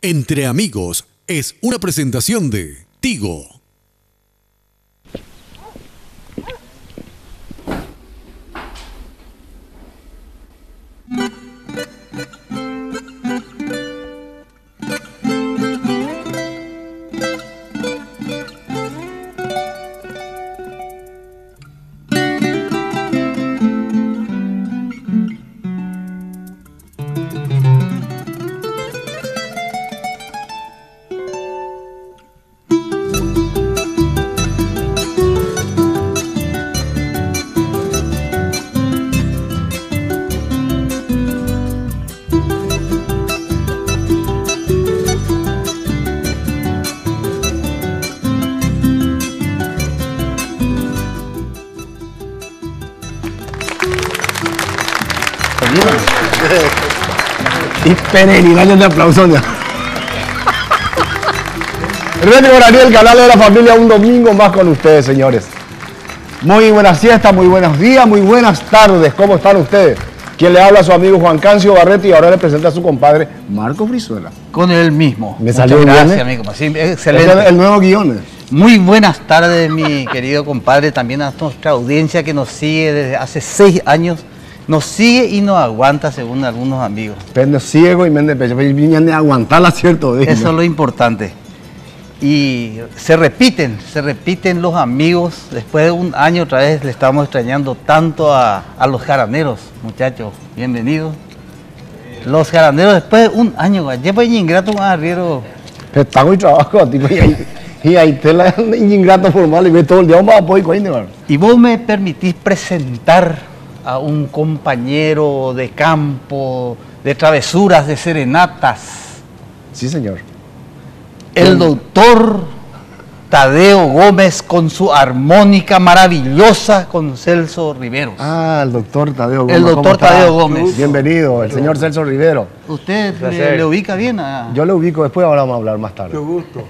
Entre Amigos es una presentación de Tigo. Y peregrinarios de aplausos. Radio Guaraní, el canal de la familia, un domingo más con ustedes, señores. Muy buenas siestas, muy buenos días, muy buenas tardes. ¿Cómo están ustedes? Quien le habla a su amigo Juan Cancio Barreto y ahora le presenta a su compadre Marco Brizuela. Con él mismo. Me salió bien. Gracias, amigo. Sí, excelente. El nuevo guión. Muy buenas tardes, mi querido compadre. También a nuestra audiencia que nos sigue desde hace 6 años. Nos sigue y nos aguanta, según algunos amigos. Pende ciego y mende pecho. Viñan de aguantarla, ¿cierto? Eso es lo importante. Y se repiten los amigos. Después de un año otra vez le estamos extrañando tanto a los jaraneros, muchachos. Bienvenidos. Los jaraneros después de un año. Ya pues ingrato un arriero. Está muy trabajo, tipo, y ahí te la ingrato formal y ve todo el día un apoyo con él. Y vos me permitís presentar a un compañero de campo, de travesuras, de serenatas. Sí, señor. El doctor Tadeo Gómez con su armónica maravillosa con Celso Rivero. Ah, el doctor Tadeo Gómez. El doctor Tadeo Gómez. Bienvenido, el señor Celso Rivero. ¿Usted le ubica bien? Yo le ubico, después ahora vamos a hablar más tarde. Qué gusto.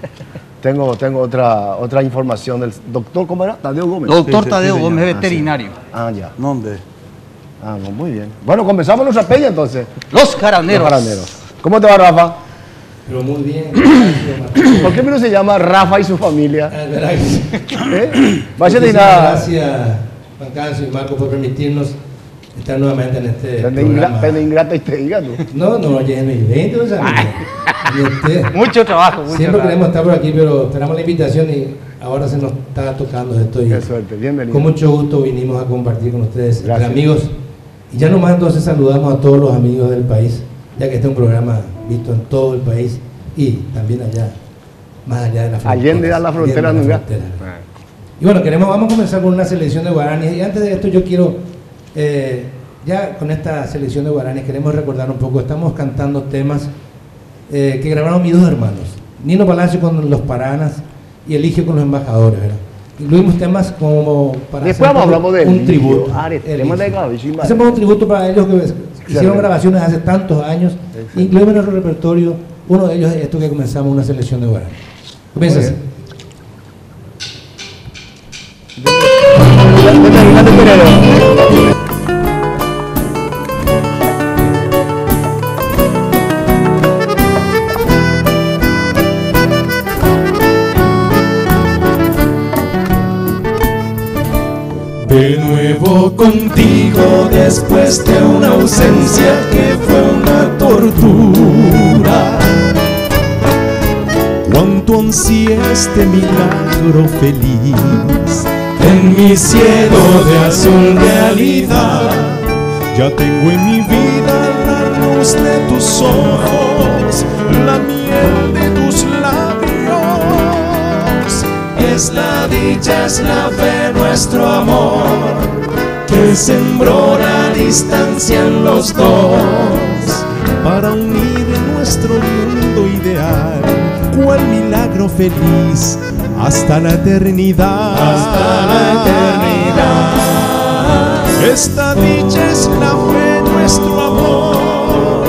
Tengo otra información del doctor, ¿cómo era? Tadeo Gómez. Doctor Sí, Tadeo sí, Gómez, señor. veterinario. Ah, ya. ¿Dónde? Ah, no, muy bien. Bueno, comenzamos nuestra peña entonces. Los jaraneros. Los jaraneros. ¿Cómo te va, Rafa? Pero muy bien. ¿Por qué menos se llama Rafa y su familia? Vaya de Muchísimas nada. gracias, Juan Cancio y Marco, por permitirnos estar nuevamente en este programa. Pena ingrata y te diga tú. No, ya es mi 20, o sea, y usted, Mucho trabajo, mucho siempre trabajo. queremos estar por aquí, pero esperamos la invitación y ahora se nos está tocando esto. Y Qué suerte, bienvenido. con mucho gusto vinimos a compartir con ustedes, entre Gracias. amigos. Y ya nomás entonces saludamos a todos los amigos del país, ya que este es un programa visto en todo el país y también allá, más allá de la frontera. Allende a la frontera, Allende a la ¿no? frontera. Y bueno, vamos a comenzar con una selección de guaraníes. Y antes de esto yo quiero, ya con esta selección de guaraníes, queremos recordar un poco, estamos cantando temas que grabaron mis 2 hermanos. Nino Palacio con los Paranas y Eligio con los Embajadores, ¿verdad? Incluimos temas como para Después hacer hablamos de un tributo. Hacemos un tributo para ellos que hicieron grabaciones hace tantos años. Incluimos en nuestro repertorio, uno de ellos es esto que comenzamos, una selección de guaraníes. Comienza así. De nuevo contigo después de una ausencia que fue una tortura. Cuánto ansié este milagro feliz en mi cielo de azul realidad. Ya tengo en mi vida la luz de tus ojos, la miel de tus labios. Es la dicha, es la fe, nuestro amor, que sembró la distancia en los dos, para unir nuestro mundo ideal. Cuál milagro feliz, hasta la eternidad. Hasta la eternidad. Esta dicha es la fe, nuestro amor,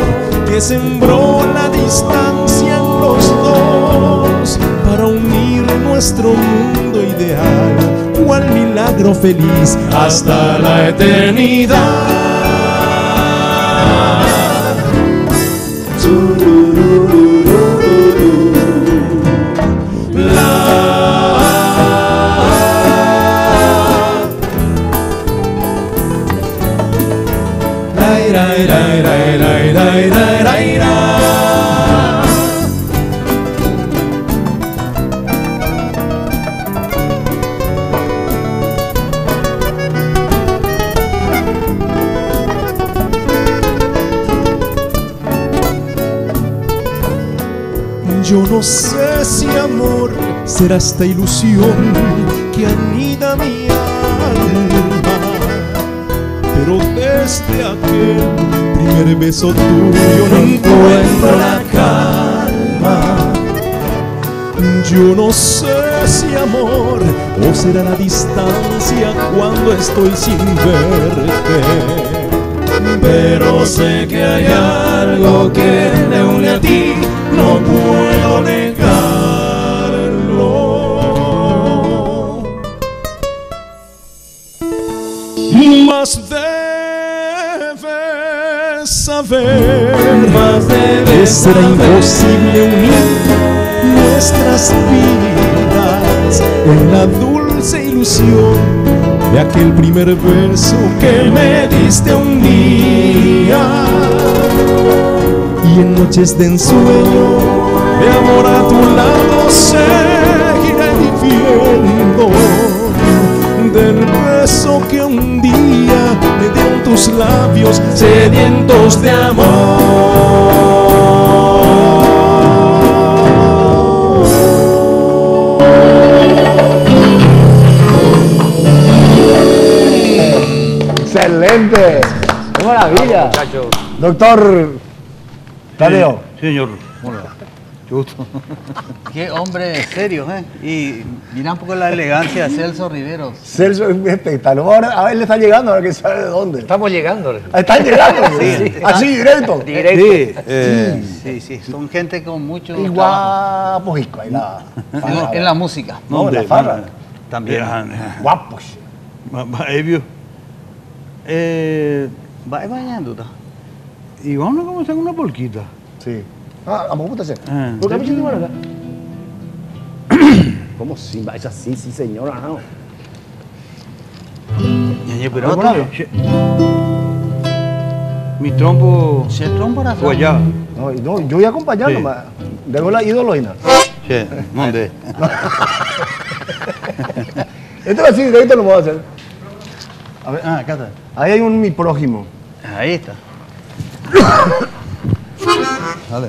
que sembró la distancia en los dos, para unir nuestro mundo ideal. Cuál milagro feliz, hasta la eternidad. Yo no sé si amor será esta ilusión que anida mi alma, pero desde aquel primer beso tuyo no encuentro la calma. Yo no sé si amor o será la distancia cuando estoy sin verte, pero sé que hay algo que me une a ti, no puedo negarlo. Más debes saber que será imposible unir nuestras vidas en la dulce ilusión de aquel primer beso que me diste un día. Y en noches de ensueño, de amor a tu lado, seguiré viviendo del beso que un día me dieron tus labios sedientos de amor. ¡Excelente! ¡Qué maravilla! Doctor Tadeo. Señor, hola. Justo. Qué hombre serio, ¿eh? Y mira un poco la elegancia de Celso Riveros. Celso es espectacular. Ahora, a ver, le está llegando, ahora que sabe de dónde. Estamos llegando. ¿Están llegando? Sí. Así, directo. Directo. Sí. Son gente con mucho Y trabajo. guapos, hijo, ahí la... En la música. No, la farra. También. Guapos. Evio. Va bañando. Y vamos a comenzar con una polquita. Sí. Ah, ¿cómo te hace? Ah. ¿Por qué me hiciste acá? ¿Cómo sí? Es así, sí, señora, no. Pero mi trompo. ¿Se trompo era guayaba? No, yo voy acompañando, Sí. dejo la ídoloina. Sí, ¿dónde? Esto es así, directo lo voy a hacer. A ver, acá está. Ahí hay un mi prójimo. Ahí está. Dale.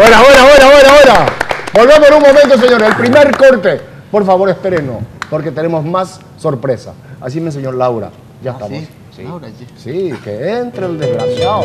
Buena, buena, buena, buena, buena. Volvemos en un momento, señores. El primer corte. Por favor, espérenos, porque tenemos más sorpresa. Así me enseñó Laura. Ya estamos. ¿Sí? Sí. Laura, sí. Sí, que entre el desgraciado.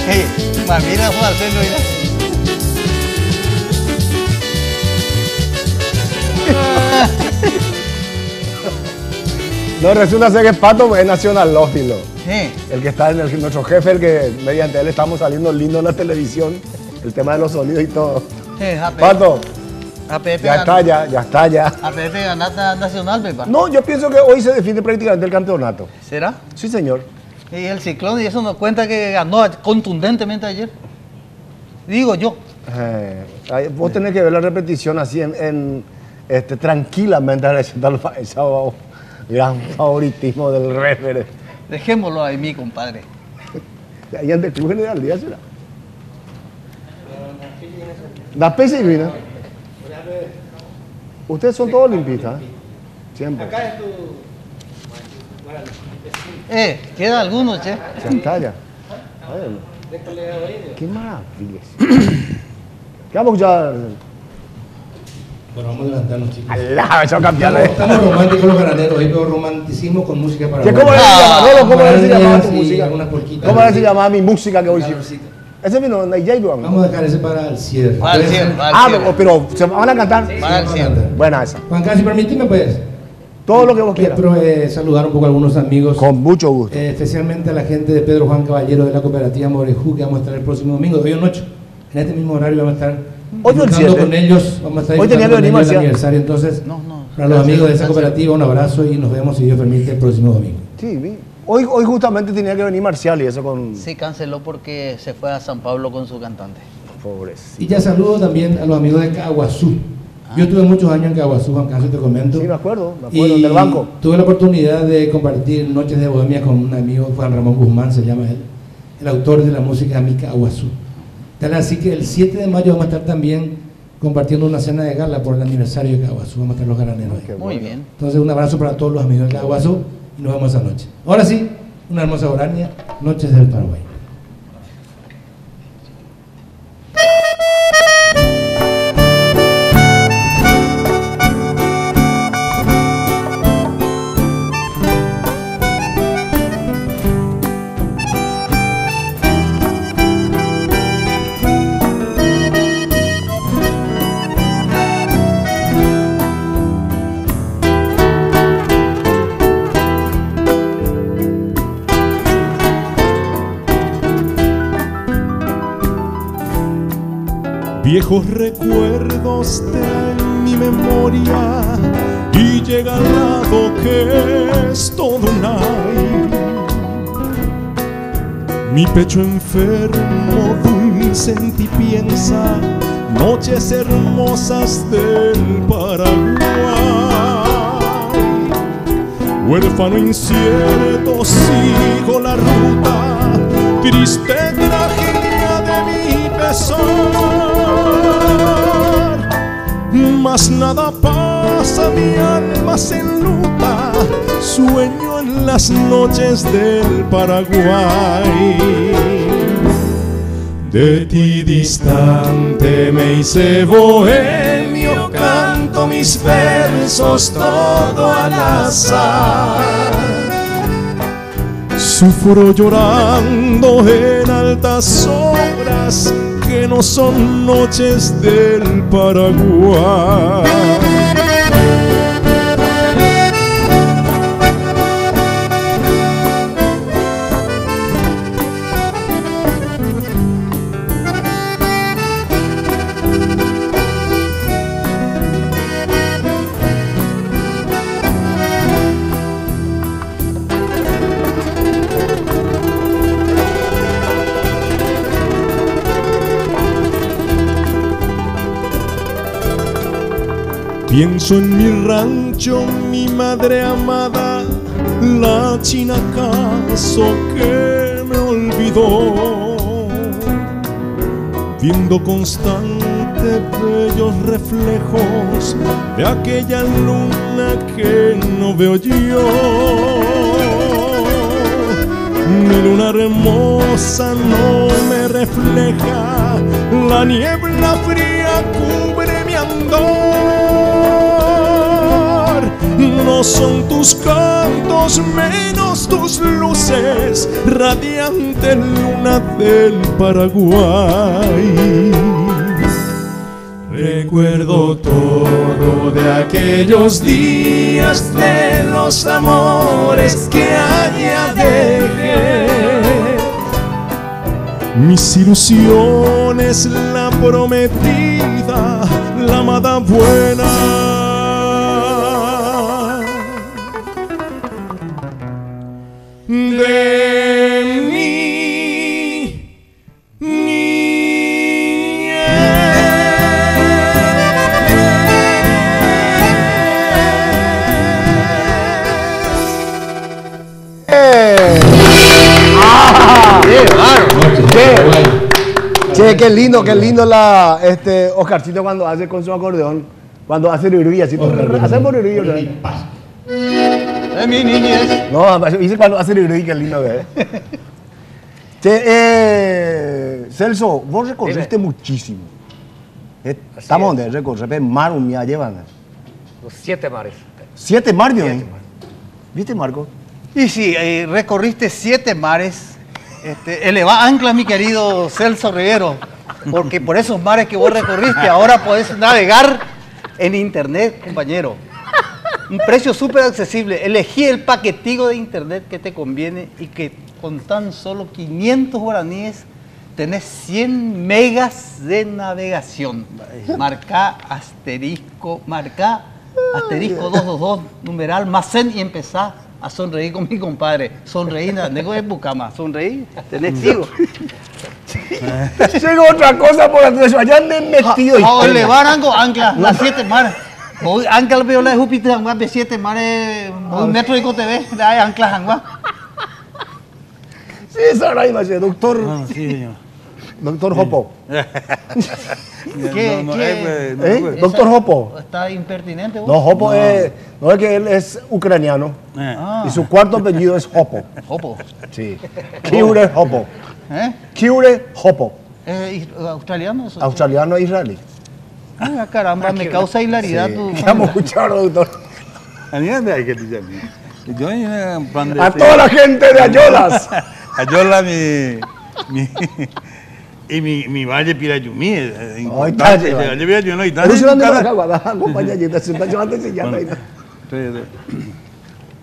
Hey, mira, Juan Marcelo, mira. No, resulta ser que Pato es nacionalófilo. Sí. El que está en nuestro jefe, el que mediante él estamos saliendo lindo en la televisión. El tema de los sonidos y todo. Sí, Pato, APP ya está ya, ya está ya. APP ganata nacional, Pepa. No, yo pienso que hoy se define prácticamente el campeonato. ¿Será? Sí, señor. Y el Ciclón, y eso nos cuenta que ganó contundentemente ayer. Digo yo. Vos tenés que ver la repetición así tranquilamente agradeciendo al gran favoritismo del referee. Dejémoslo ahí, mi compadre. Ahí ante el Club General Díaz será. ¿La pesa y vina? Ustedes son todos limpistas, ¿eh? Siempre. Queda alguno, che. Se entalla. Qué maravilla. ¿Qué vamos a escuchar? Bueno, vamos a levantarnos, chicos. ¡Alá! Eso cambiarle. Estamos románticos los granaderos, hoy veo romanticismo con música para ¿Cómo le se llamaba tu música? algunas polquitas. ¿Cómo se llamaba mi música que hoy hicimos? Ese vino en J. Vamos a dejar ese para el cierre. Para el cierre, para el cierre. Pero ¿se van a cantar? Para el cierre. Buena esa. Juan Carlos, si permíteme, pues. Todo lo que vos quieras. Quiero saludar un poco a algunos amigos. Con mucho gusto. Especialmente a la gente de Pedro Juan Caballero de la cooperativa Morejú, que vamos a estar el próximo domingo, de hoy en 8. En este mismo horario vamos a estar Hoy el disfrutando 7. con ellos. Vamos a estar Hoy tenía que venir el Marcial. aniversario. Entonces, No. para los amigos de esa cooperativa, un abrazo y nos vemos, si Dios permite, el próximo domingo. Sí, hoy justamente tenía que venir Marcial y eso con... Sí, canceló porque se fue a San Pablo con su cantante. Pobrecito. Y ya saludo también a los amigos de Caguazú. Yo estuve muchos años en Caguazú, Juan Carlos, te comento. Sí, me acuerdo, Y del banco. tuve la oportunidad de compartir Noches de Bohemia con un amigo, Juan Ramón Guzmán, se llama él, el autor de la música Mi Caguazú. Tal así que el 7 de mayo vamos a estar también compartiendo una cena de gala por el aniversario de Caguazú. Vamos a estar los galaneros ahí. Muy bien. Entonces, un abrazo para todos los amigos de Caguazú y nos vemos esa noche. Ahora sí, una hermosa Orania, Noches del Paraguay. Viejos recuerdos en mi memoria y llega al lado que es todo un aire. Mi pecho enfermo, dulce y piensa noches hermosas del Paraguay. Huérfano incierto sigo la ruta, triste tragedia de mi pesar. Mas nada pasa, mi alma se enluta, sueño en las noches del Paraguay. De ti distante me hice bohemio, canto mis versos todo al azar. Sufro llorando en altas horas que no son noches del Paraguay. Pienso en mi rancho, mi madre amada, la china acaso que me olvidó, viendo constante bellos reflejos de aquella luna que no veo yo. Mi luna hermosa no me refleja, la niebla fría cubre mi andor. No son tus cantos menos tus luces, radiante luna del Paraguay. Recuerdo todo de aquellos días, de los amores que allá dejé. Mis ilusiones, la prometida, la amada buena. De mi niñez. Che, qué lindo Oscarcito cuando hace con su acordeón, cuando hace rirí así. Hacemos rirí, ¿verdad? Es mi niñez. No, dice cuando hace rirí, qué lindo que es. Che, Celso, vos recorriste muchísimo. Estamos donde recorrer mar un día llevan. Los 7 mares. 7 mares, ¿eh? ¿Viste, Marco? Y sí, recorriste 7 mares. Eleva ancla, mi querido Celso Rivero, porque por esos mares que vos recorriste, ahora podés navegar en internet, compañero. Un precio súper accesible. Elegí el paquetico de internet que te conviene y que con tan solo 500 guaraníes tenés 100 megas de navegación. Marcá asterisco 222, numeral, más 100 y empezá a sonreír con mi compadre. Sonreí, nego de Bucama. Sonreí, tenés sigo. Llega otra cosa por atrás, allá me he metido. A elevar ancla, las 7 mares. Voy ancla la viola de Júpiter, angua, de 7 mares, un metro de COTV, de ancla, angua. Sí, Sara, imagínate, doctor. Sí, señor. Doctor Jopo. ¿Qué? Doctor Jopo. ¿Está impertinente vos? No, Jopo no es que él es ucraniano. Y su cuarto apellido es Jopo. Jopo. Sí. Kiure Jopo. Kiure Jopo. ¿Australiano? Australiano e israelí. Ah, caramba, me causa hilaridad tu... Vamos a escuchar, doctor. A toda la gente de Ayolas. Ayola, mi valle Pirayumí. Valle Pirayumí.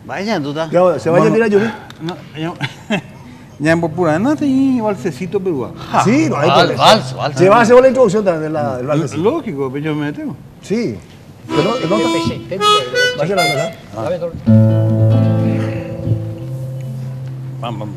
Vaya, tú estás... ¿Se vaya a Pirayumí? Ya en Popurana hay balsecito peruano. Sí, no hay problema. Vals. Se va a hacer la introducción también del balsecito. Lógico, pero yo me tengo. Sí. Pero no va a ser la verdad. Vamos.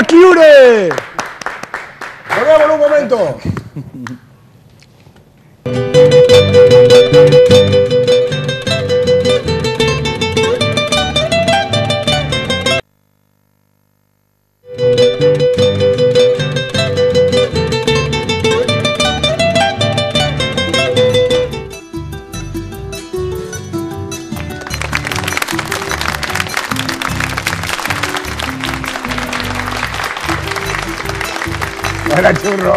Raquiure. Volvemos en un momento. Era churro.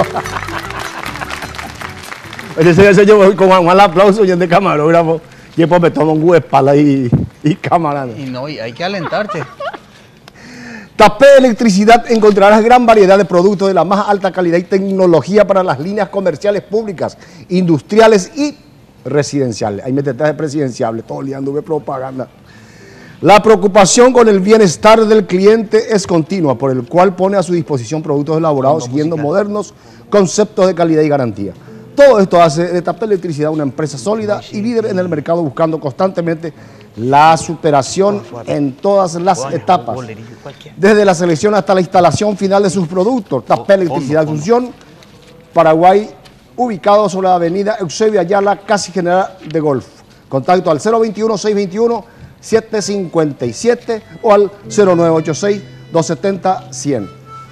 Ese yo voy con un aplauso y de camarógrafo y después me tomo un huespala y cámara. Y no, y hay que alentarte. Tapé Electricidad encontrarás gran variedad de productos de la más alta calidad y tecnología para las líneas comerciales públicas, industriales y residenciales. Ahí me traje presidenciales, todo el día anduve propaganda. La preocupación con el bienestar del cliente es continua, por el cual pone a su disposición productos elaborados siguiendo modernos conceptos de calidad y garantía. Todo esto hace de Tapé Electricidad una empresa sólida y líder en el mercado, buscando constantemente la superación en todas las etapas, desde la selección hasta la instalación final de sus productos. Tapé Electricidad Función, Paraguay, ubicado sobre la avenida Eusebio Ayala, casi General de Golf. Contacto al 021-621-757 o al 0986-270-100.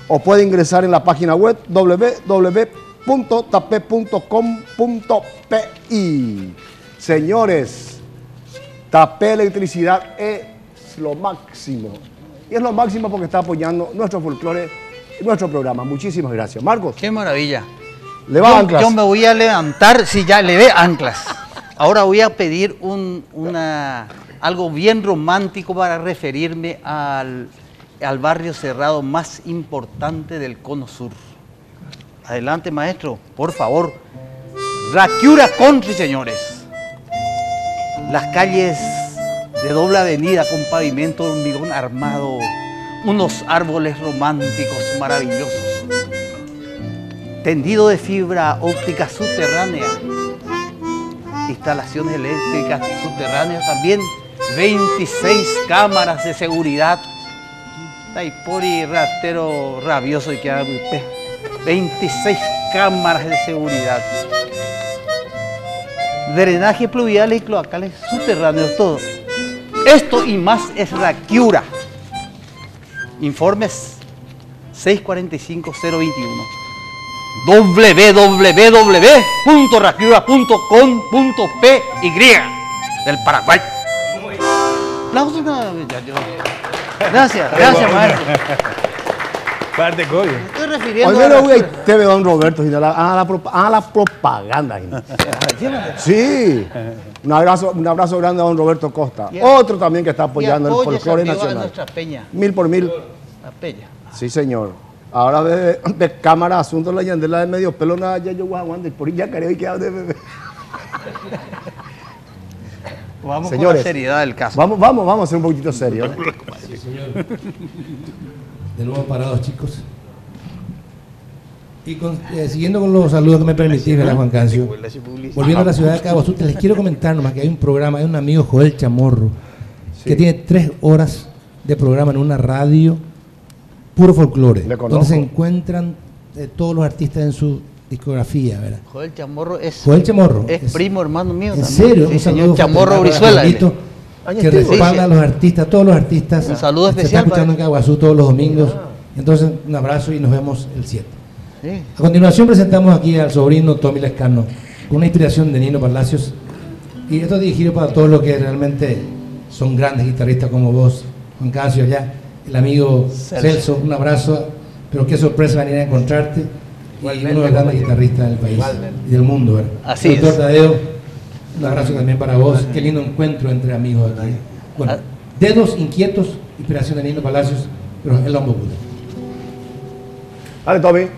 O puede ingresar en la página web www.tape.com.pi. Señores, Tapé Electricidad es lo máximo. Y es lo máximo porque está apoyando nuestro folclore y nuestro programa. Muchísimas gracias. Marcos. Qué maravilla. ¿Le va anclas? Yo me voy a levantar, si ya le ve anclas. Ahora voy a pedir algo bien romántico para referirme al barrio cerrado más importante del Cono Sur. Adelante, maestro, por favor. Raquiura Country, señores. Las calles de doble avenida con pavimento de hormigón armado, unos árboles románticos maravillosos, tendido de fibra óptica subterránea, instalaciones eléctricas subterráneas también, 26 cámaras de seguridad. Taipori ratero rabioso y que haga usted. 26 cámaras de seguridad. Drenaje pluviales y cloacales subterráneos, todo. Esto y más es Raquiura. Informes 645-021. www.raquiura.com.py del Paraguay. Aplausos, gracias, maestro. Parte coño. Estoy refiriendo Hoy no voy a TV don Roberto, haga la propaganda. Sí. Un abrazo grande a don Roberto Costa. Otro también que está apoyando el folclore nacional. Nuestra peña. 1000 por 1000. La peña. Sí, señor. Ahora de cámara, asunto la yandela de medio pelo, nada, ya yo voy a aguantar. Por ya creo que de bebé. Vamos, señores, con la seriedad del caso. Vamos a ser un poquitito serios. Sí, señor. De nuevo parados, chicos. Y siguiendo con los saludos que me permitís, ¿verdad, Juan Cancio? Volviendo a la ciudad de Cabo Azul, les quiero comentar nomás que hay un programa, hay un amigo, Joel Chamorro, que tiene 3 horas de programa en una radio, puro folclore, donde se encuentran todos los artistas en su discografía, ¿verdad? Joel Chamorro es primo hermano mío. ¿En también. serio? Sí, un señor Chamorro Brizuela. Que respalda a los artistas, todos los artistas. Un saludo especial. Se está escuchando en Caguazú todos los domingos. Entonces, un abrazo y nos vemos el 7. Sí. A continuación presentamos aquí al sobrino Tommy Lescano, con una inspiración de Nino Palacios. Y esto es dirigido para todos los que realmente son grandes guitarristas como vos, Juan Cancio, ya, el amigo Celso, un abrazo, pero qué sorpresa venir a encontrarte. Y uno de los grandes guitarristas del país y del mundo, ¿verdad? Así Doctor es. Tadeo, un abrazo también para vos. Qué lindo encuentro entre amigos aquí. Bueno, Dedos Inquietos, inspiración de Nino Palacios, pero el Lombo Buda. Dale, Tommy.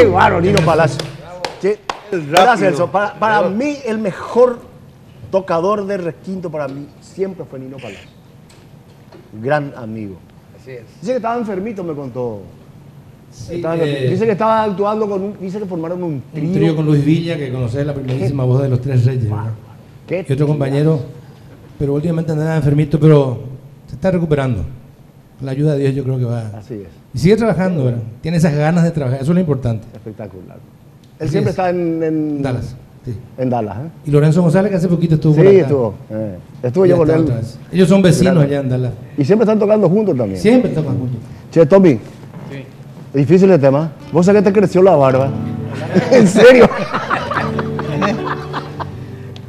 Qué bárbaro, Nino Palacio. Sí. Mira, Celso, para mí el mejor tocador de requinto para mí siempre fue Nino Palacio. Gran amigo. Así es. Dice que estaba enfermito, me contó. Sí, Dice que estaba actuando dice que formaron un un trío con Luis Villa, que conoces la primerísima voz de los Tres Reyes, ¿verdad? ¿Qué? Y otro compañero, pero últimamente andaba enfermito, pero se está recuperando. Con la ayuda de Dios yo creo que va. Así es. Y sigue trabajando, ¿verdad? Tiene esas ganas de trabajar, eso es lo importante. Espectacular. Él Así siempre es. está en Dallas. Sí. En Dallas, ¿eh? Y Lorenzo González, que hace poquito estuvo Sí, por acá. estuvo. Estuve Ya yo con está él. otra vez. Ellos son vecinos Grande. allá en Dallas. Y siempre están tocando juntos también. Siempre tocan juntos. Che, Tommy. Sí. Difícil el tema. ¿Vos sabés que te creció la barba? ¿En serio?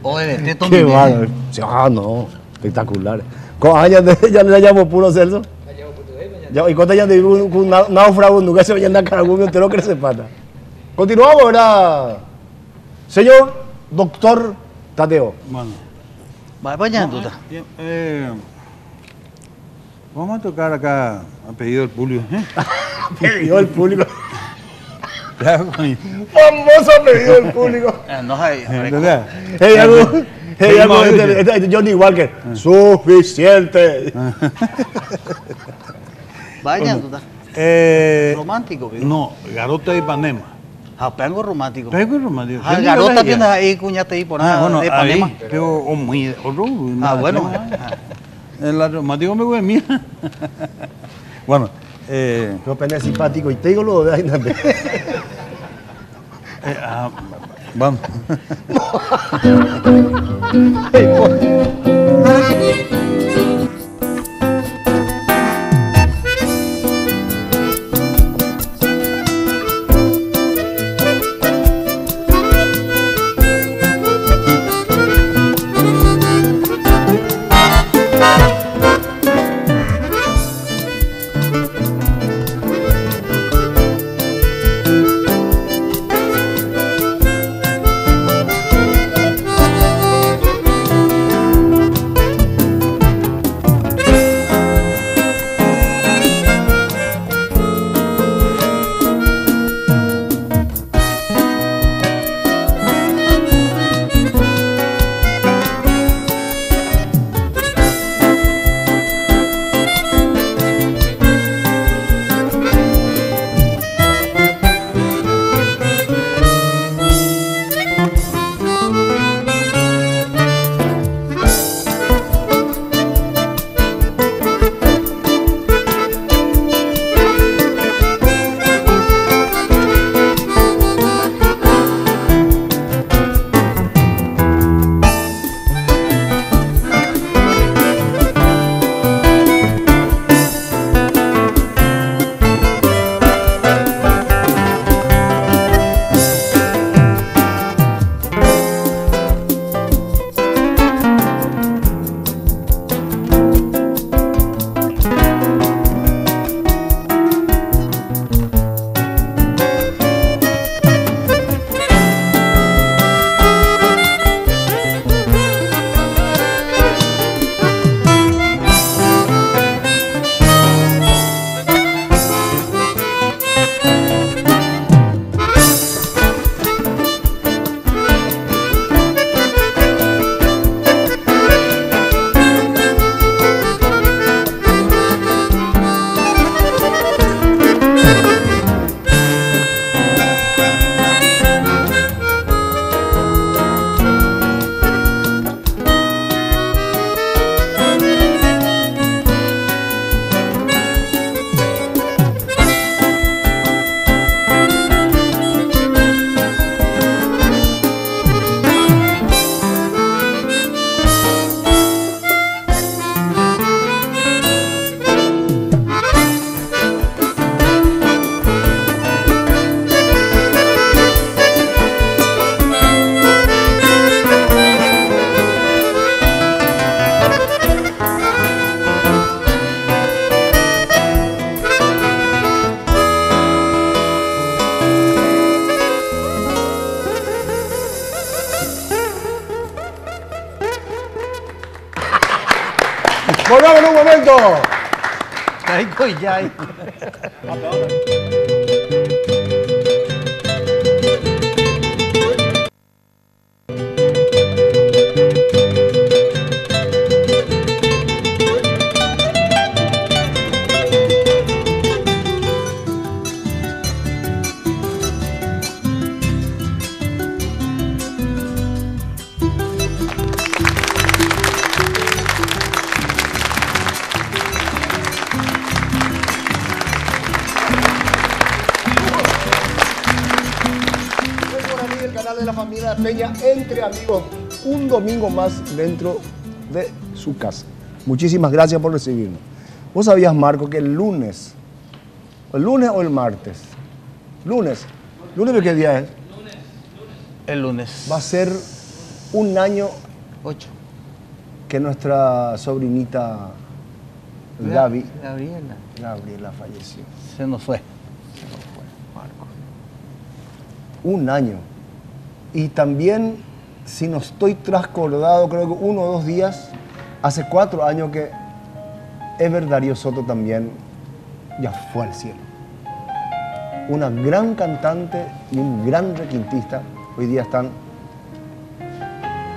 ODT, Tommy. Qué bárbaro. No. Espectacular. ¿Cuántos años ya le llamo puro Celso? ¿Y cuántos años de un náufrago nunca se vayan a cargún entero que se pata? Continuamos, ¿verdad? Señor doctor Tadeo. Bueno, Vaya, duda. vamos a tocar acá a pedido del público. Pedido del público. Claro, coño. Famoso pedido del público. No hay. ¿Verdad? Johnny Walker. Suficiente. Vaya, duda. Romántico, viu? No, Garota de Ipanema. Japengo romántico. Pego romántico. Garota tiene ahí, cuñate ahí por nada bueno, de Ipanema. ahí, pero muy otro. Bueno. El romántico me voy mía. Bueno, Yo pene simpático y te digo lo de ahí también. vamos. Volvamos en un momento. Ay, coy, ya. de la familia Peña entre amigos. Un domingo más dentro de su casa. Muchísimas gracias por recibirnos. ¿Vos sabías, Marco, que el lunes o el martes? Lunes. ¿Lunes de qué día es? El lunes. Va a ser un año 8. que nuestra sobrinita Gabriela falleció. Se nos fue. Marco. Un año. Y también, si no estoy trascordado, creo que 1 o 2 días, hace 4 años que Ever Darío Soto también ya fue al cielo. Una gran cantante y un gran requintista, hoy día están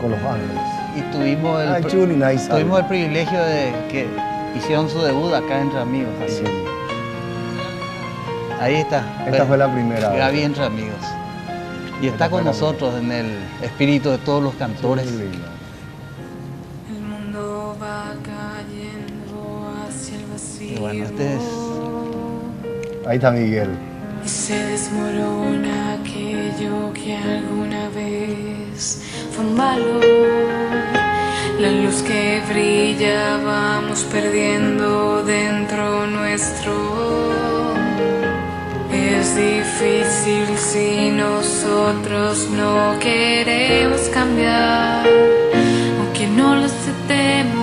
con Los Ángeles. Y tuvimos el privilegio de que hicieron su debut acá Entre Amigos. Sí. Ahí está. Esta fue la primera vez. Gaby Entre Amigos. Y está con nosotros en el espíritu de todos los cantores. Sí, lindo. El mundo va cayendo hacia el vacío. Y bueno, este es... Ahí está Miguel. Y se desmorona aquello que alguna vez fue un valor. La luz que brilla vamos perdiendo dentro nuestro. Es difícil si nosotros no queremos cambiar, aunque no lo aceptemos.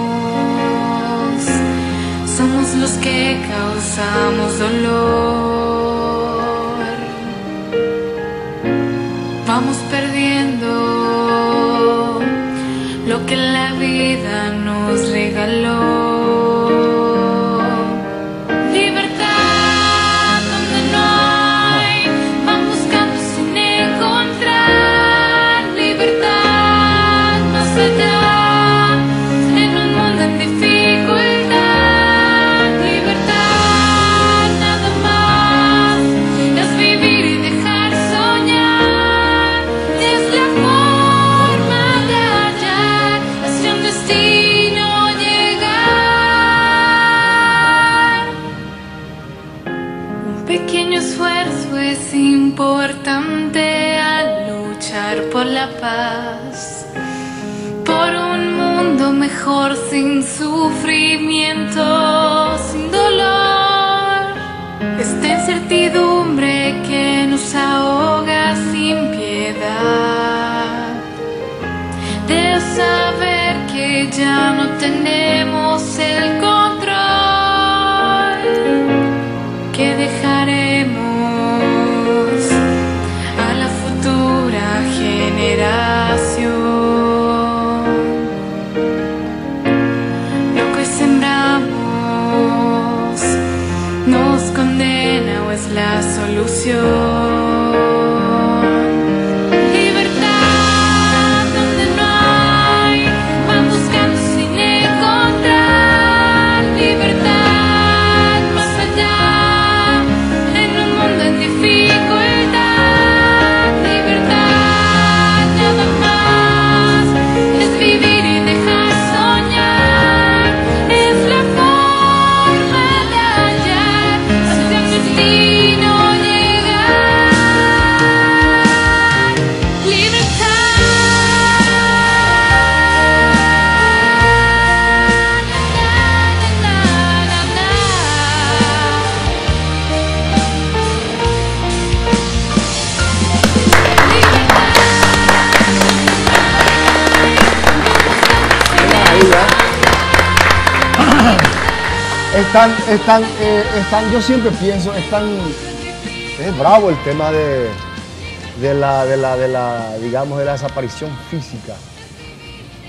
Somos los que causamos dolor. Vamos perdiendo lo que la vida nos regaló. Importante al luchar por la paz, por un mundo mejor sin sufrimiento, sin dolor. Esta incertidumbre que nos ahoga sin piedad, de saber que ya no tenemos el control, que dejaremos lo que sembramos nos condena o es la solución. Yo siempre pienso, es bravo el tema de la desaparición física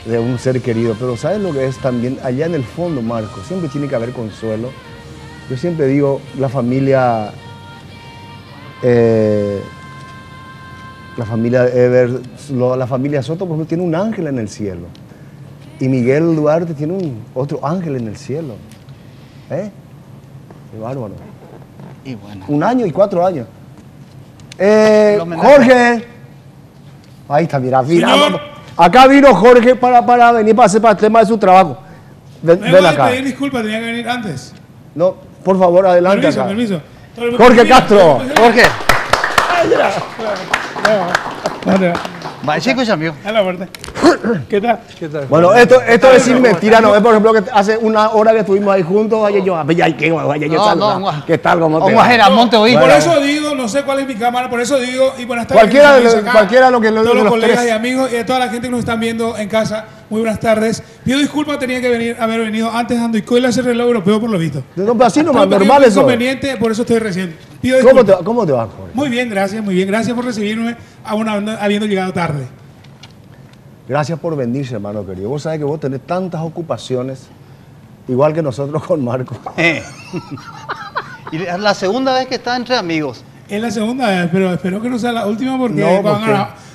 de un ser querido, pero ¿sabes lo que es también allá en el fondo, Marco? Siempre tiene que haber consuelo. Yo siempre digo, la familia Ever, la familia Soto, por ejemplo, tiene un ángel en el cielo, y Miguel Duarte tiene otro ángel en el cielo. Qué bárbaro. Y bueno. 1 año y 4 años. Jorge. Ahí está, mira. Acá vino Jorge para venir para hacer para el tema de su trabajo. Ven acá. Pedir disculpas, tenía que venir antes. No, por favor, adelante. Permiso. Jorge Castro. Jorge. Gracias. Va, chico, amigo. A la puerta. ¿Qué tal? ¿Qué tal? Bueno, esto es sin mentira, no. Es por ejemplo que hace una hora que estuvimos ahí juntos, oye, yo, ¿qué tal? ¿Cómo te va? Monte hoy. Por eso digo, no sé cuál es mi cámara, por eso digo, y buenas tardes. Cualquiera lo que todos los colegas tres. y amigos y a toda la gente que nos están viendo en casa, muy buenas tardes. Pido disculpas, tenía que haber venido antes dando y coila ese reloj europeo por lo visto. No, pero así nomás, Tuve normal un eso. inconveniente, por eso estoy recién. Pido disculpas. ¿Cómo te va, Jorge? Muy bien, gracias, muy bien. Gracias por recibirme, aún habiendo llegado tarde. Gracias por venirse, hermano querido. Vos sabés que vos tenés tantas ocupaciones, igual que nosotros con Marco. Y es la segunda vez que está entre amigos. Es la segunda vez, pero espero que no sea la última porque No,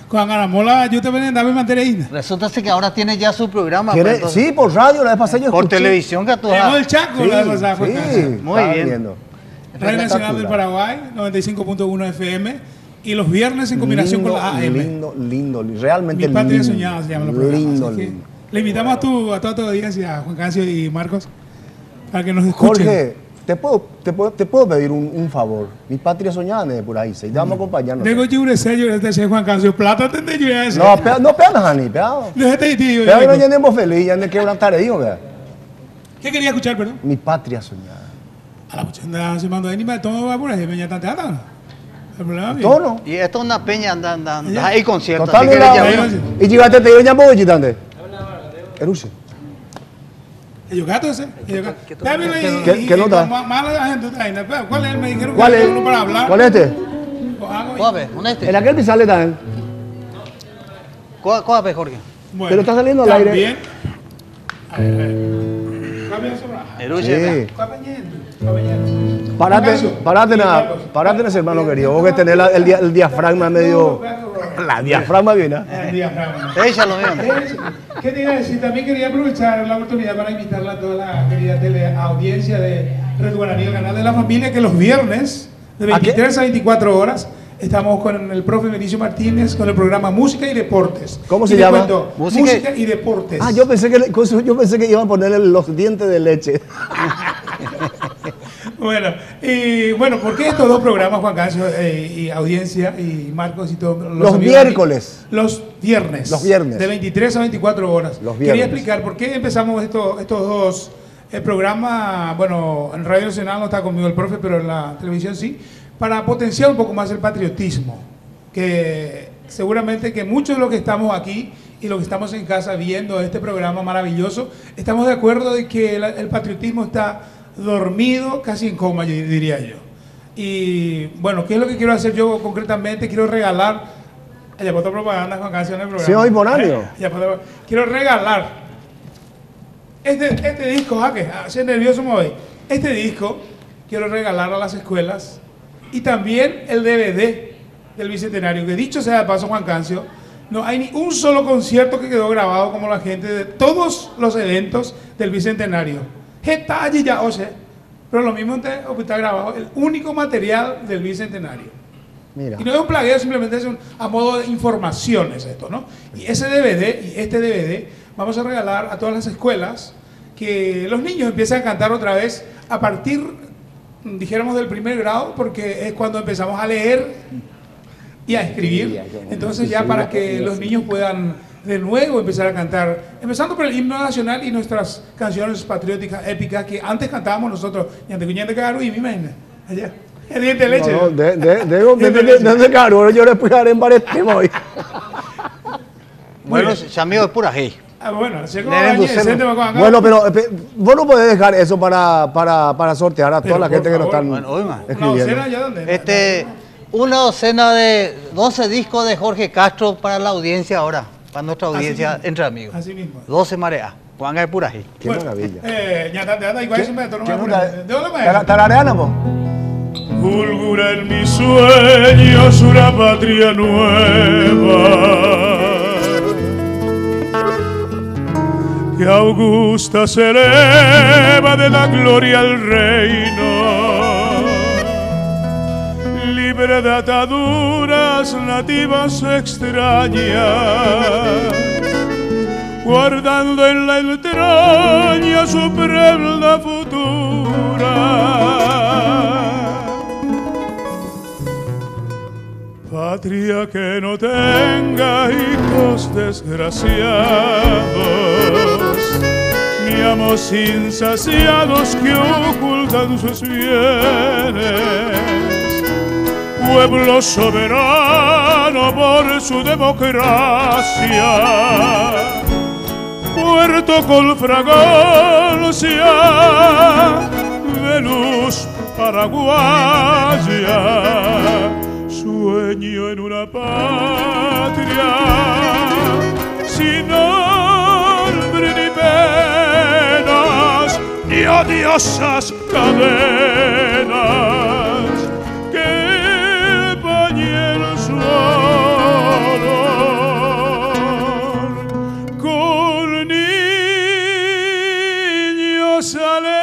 con Anamola yo te venía a darme mantereína. Resulta que ahora tiene ya su programa. Sí, por radio, la vez pasada yo por escuché. televisión que tú Tenemos el Chaco la vez pasada. Sí, muy bien. viendo. Radio Nacional del Paraguay, 95.1 FM. Y los viernes en combinación con la AM. Lindo, realmente Mi patria lindo. soñada se llama los programas. Lindo. Le invitamos a toda tu audiencia, Juan Cancio y Marcos, para que nos escuchen. Jorge, ¿te puedo pedir un favor? Mi patria soñada de por ahí, se llama acompañarnos. Tengo yo Juan Cancio, plata tendré yo ese. No, peanas, Ani, peado. Déjate tío. Pero no llenemos feliz, ya de quebrantar, digo, ¿verdad? ¿Qué quería escuchar, perdón? Mi patria soñada. A la muchacha se mandó anima, todo va por ahí, peña tanta ata. El problema es ¿Tono? Y esto es una peña, anda ahí concierto. Total, y llévate, te digo, ¿puedo chitante? Eruche. ¿El gato ese? ¿Qué nota? Mala gente trae. ¿Cuál es? Me dijeron ¿Cuál que es? uno para hablar. ¿Cuál es este? ¿Cuál es? En aquel pisale también. ¿Cuál es, Jorge? Bueno, Pero está saliendo al aire. Bien. A ver. Eruche. Parate, hermano querido. Vos que tenés el diafragma medio. La diafragma viene. El diafragma. Échalo, mira. ¿Qué te iba a decir? También quería aprovechar la oportunidad para invitarla a toda la querida teleaudiencia de Red Guaraní, el canal de la familia, que los viernes de 23 a 24 horas estamos con el profe Benicio Martínez con el programa Música y Deportes. ¿Cómo se llama? Música y Deportes. Ah, yo pensé que iban a ponerle los dientes de leche. Bueno, ¿por qué estos dos programas, Juan Cancio y audiencia y Marcos y todos los miércoles? Los viernes. Los viernes. De 23 a 24 horas. Los viernes. Quería explicar por qué empezamos estos dos programas. Bueno, en Radio Nacional no está conmigo el profe, pero en la televisión sí, para potenciar un poco más el patriotismo. Que seguramente que muchos de los que estamos aquí y los que estamos en casa viendo este programa maravilloso, estamos de acuerdo de que el patriotismo está dormido, casi en coma, yo diría yo. Y bueno, ¿qué es lo que quiero hacer yo concretamente? Quiero regalar, ya puedo propaganda con canciones del programa. Sí, hoy por año. Quiero regalar este disco, soy nervioso me voy. Este disco quiero regalar a las escuelas y también el DVD del Bicentenario, que dicho sea de paso, Juan Cancio, no hay ni un solo concierto que quedó grabado como la gente de todos los eventos del Bicentenario. Pero lo mismo está grabado, el único material del Bicentenario. Mira. Y no es un plagueo, simplemente es a modo de informaciones esto, ¿no? Y ese DVD y este DVD vamos a regalar a todas las escuelas que los niños empiecen a cantar otra vez a partir, dijéramos, del primer grado, porque es cuando empezamos a leer y a escribir. Entonces ya para que los niños puedan de nuevo empezar a cantar, empezando por el himno nacional y nuestras canciones patrióticas épicas que antes cantábamos nosotros. Ñante Cagaru y mi imagina, allá. El diente de leche. Desde Cagaru, yo le voy a dar en varios temas hoy. Bueno, amigo es pura hey. Bueno, pero vos no podés dejar eso para sortear a toda la gente que nos están escribiendo. Una docena de 12 discos de Jorge Castro para la audiencia ahora. Para nuestra audiencia entre amigos. Así mismo. 12 mareas. Juan de pura. Qué maravilla. Tarareana, po. Fulgura en mis sueños una patria nueva que augusta se eleva de la gloria al reino, libre de ataduras nativas extrañas, guardando en la entraña su prenda futura. Patria que no tenga hijos desgraciados, ni amos insaciados que ocultan sus bienes. Pueblo soberano por su democracia, puerto con fragancia de luz paraguaya, sueño en una patria sin nombre ni penas, ni odiosas cadenas que bañen su honor. Con niños alegres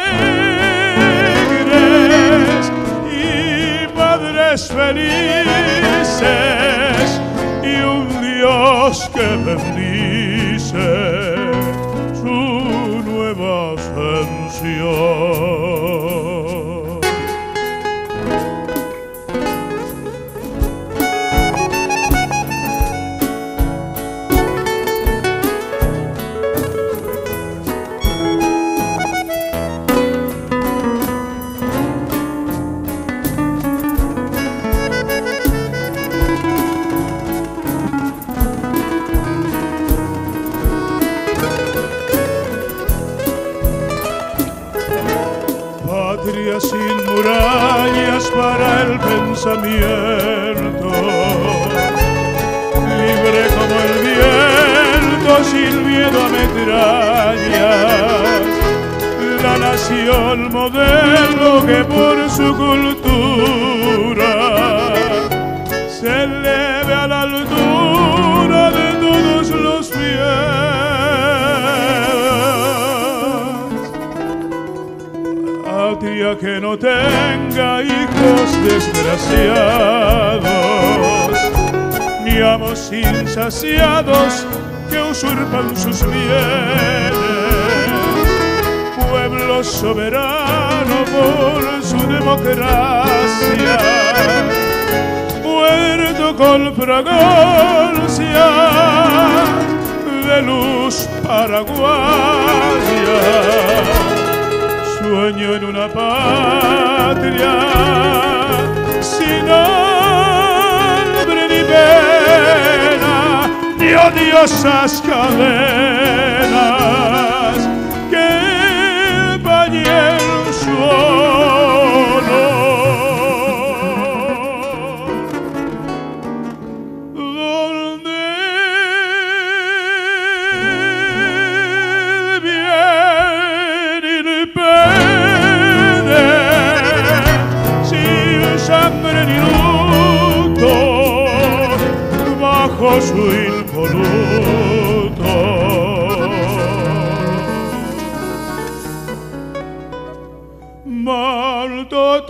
y madres felices y un Dios que bendice su nueva ascensión. Patria sin murallas para el pensamiento, libre como el viento, sin miedo a metrallas, la nación modelo que por su cultura se eleve a la altura de todos los fieles. Patria que no tenga hijos desgraciados, ni amos insaciados que usurpan sus bienes. Pueblo soberano por su democracia, puerto con fragancia de luz paraguaya, sueño en una patria sin hambre ni pena, ni odiosas cadenas que bañen su honor. Donde sangre ni luto bajo su impoluto. Malto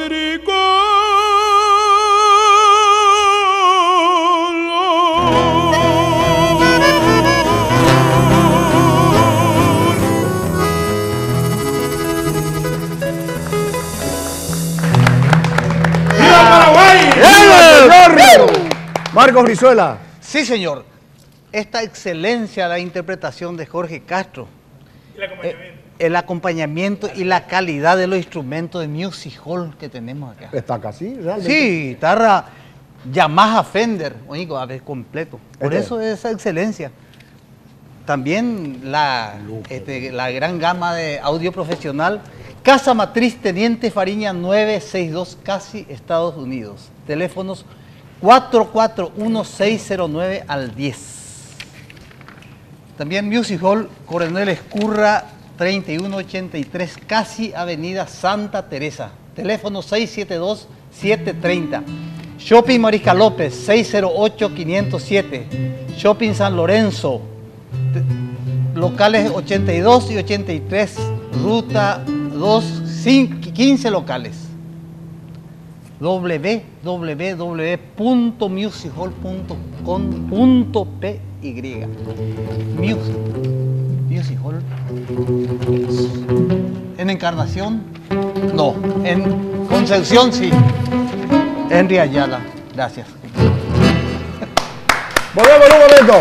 Marcos Brizuela. Sí, señor. Esta excelencia de la interpretación de Jorge Castro, el acompañamiento y la calidad de los instrumentos de Music Hall que tenemos acá. ¿Está casi realmente? Sí, guitarra Yamaha Fender, único, a ver, completo. Por eso esa excelencia. También la gran gama de audio profesional. Casa Matriz Teniente Fariña 962, casi Estados Unidos. Teléfonos 441-609 al 10. También Music Hall Coronel Escurra 3183, casi Avenida Santa Teresa. Teléfono 672-730. Shopping Mariscal López 608-507. Shopping San Lorenzo. Locales 82 y 83. Ruta 2, 15 locales. www.musichall.com.py. Music Hall. ¿En Encarnación? No. ¿En Concepción? Sí. Henry Ayala. Gracias. Volvemos en un momento.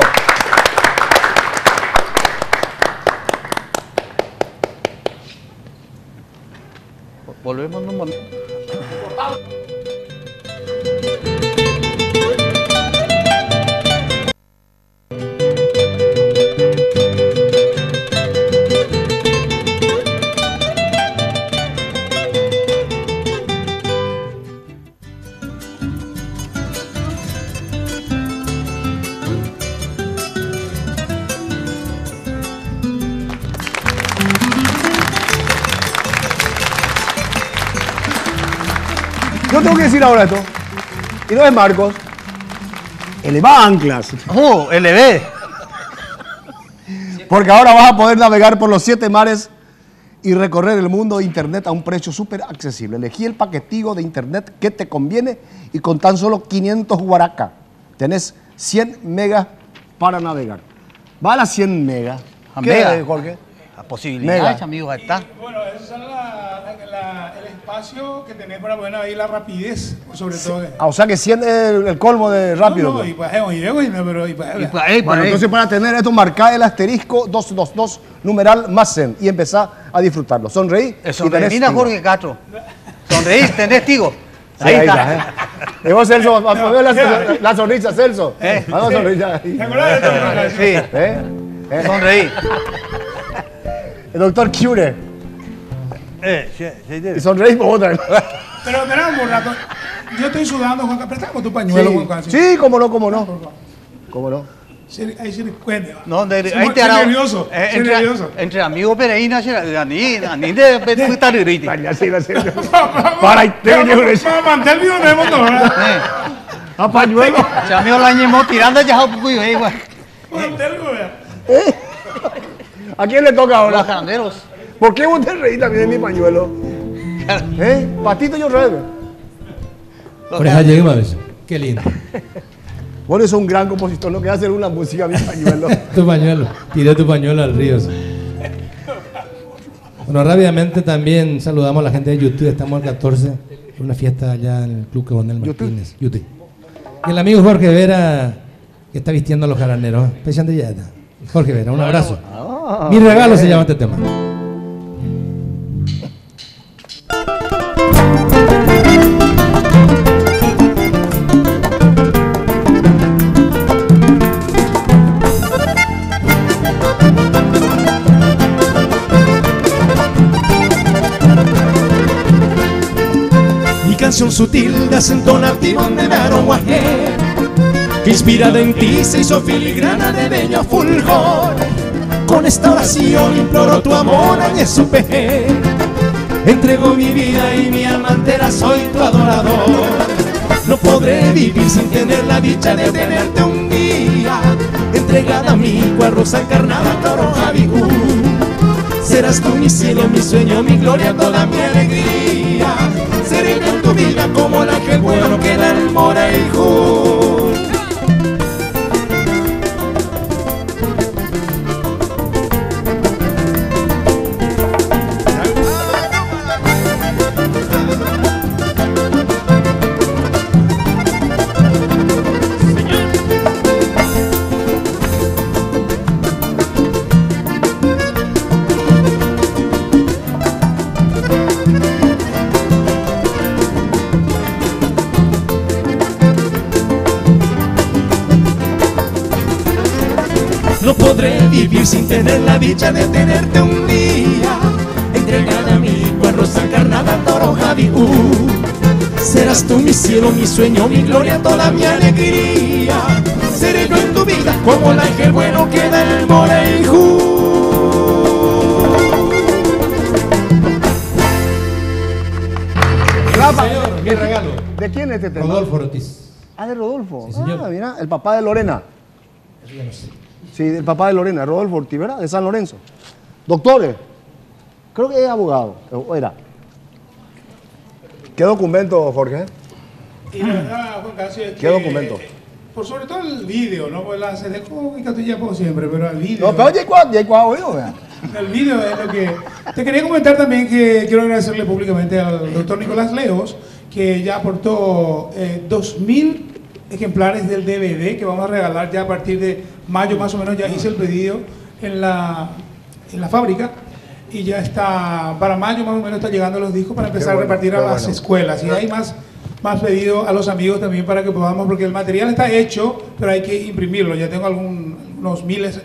Volvemos en un momento. Yo tengo que decir ahora esto. Y no es Marcos. Eleva anclas. ¡Oh, LB! Porque ahora vas a poder navegar por los 7 mares y recorrer el mundo de internet a un precio súper accesible. Elegí el paquetico de internet que te conviene y con tan solo 500 guaraca tenés 100 megas para navegar. Va a las 100 megas. ¿Qué Mega. es, Jorge? Las posibilidades, Mega. amigos, ahí está. Bueno, eso es el espacio que tenés para poner ahí la rapidez, sobre todo. Ah, o sea que 100 es el colmo de rápido. No, pues. y pues, pero Bueno, entonces para tener esto, marcá el asterisco 222, numeral más 100 y empezá a disfrutarlo. Sonreí y tenés Mira, tigo. Jorge Castro. Sonreí, tenés tigo. Sí, Ahí está. Y vos, Celso, vamos a ver la sonrisa, Celso. Vamos a sonrisa. ¿Te acuerdas de esto? Sí, sonreí. El doctor Cure. Sí, Y sonreí por otra. Pero tenemos un rato. Yo estoy sudando, Juan Carlos. Presta con tu pañuelo, Juan Carlos. Sí, cómo no, cómo no. ¿Cómo no? Ahí sí les cuente. No, Soy nervioso. Soy nervioso. Entre amigos pereína, ni de estar irriti. Para y Manté el video de mundo, ¿verdad? a pañuelo. Se amigo la ñemo tirando ya un poquillo ahí, güey. Manté el video. ¿A quién le toca Los ahora? jaranderos. ¿Por qué vos te reís también de mi pañuelo? Patito yo reí. Oreja, lleguemos a veces. Qué lindo. Vos eres un gran compositor, no que hacer una música a mi pañuelo. Tu pañuelo. Tiré tu pañuelo al río. Bueno, rápidamente también saludamos a la gente de YouTube. Estamos el 14. Una fiesta allá en el Club Coronel Martínez. YouTube. Y el amigo Jorge Vera, que está vistiendo a los jaraneros. Especialmente ya está. Jorge Vera, un abrazo. Mi regalo se llama este tema. Mi canción sutil de acento nativo de Maroguajé, que inspirada en ti se hizo filigrana de bello fulgor. Con esta oración imploro tu amor, añe su peje. Entrego mi vida y mi alma entera, soy tu adorador. No podré vivir sin tener la dicha de tenerte un día entregada a mi rosa encarnada, toro Abigú. Serás tú mi cielo, mi sueño, mi gloria, toda mi alegría. Seré yo en tu vida como el ángel bueno que da el Moreijú. No podré vivir sin tener la dicha de tenerte un día entregada a mi rosa encarnada, toro Javiú. Serás tú mi cielo, mi sueño, mi gloria, toda mi alegría. Seré yo en tu vida como el ángel bueno que da el Moreijú. Señor, mi regalo. ¿De quién es este tema? Rodolfo Ortiz. Ah, de Rodolfo. Sí, señor. Ah, mira, el papá de Lorena. Eso ya no sé. Sí, el papá de Lorena, Rodolfo Ortiz, ¿verdad? De San Lorenzo. Doctores, creo que es abogado. O era. ¿Qué documento, Jorge? Y la verdad, Juan Casio, es ¿Qué que, documento? por sobre todo el vídeo, ¿no? Pues la se dejó y Catulla por siempre, pero el vídeo. No, pero ya hay cuál oído, vea. El vídeo es lo que... Te quería comentar también que quiero agradecerle públicamente al doctor Nicolás Leos, que ya aportó 2.000 ejemplares del DVD que vamos a regalar ya a partir de mayo más o menos. Ya hice el pedido en la fábrica y ya está, para mayo más o menos está llegando los discos para empezar a repartir a las escuelas. Y hay más pedido a los amigos también para que podamos, porque el material está hecho, pero hay que imprimirlo. Ya tengo unos miles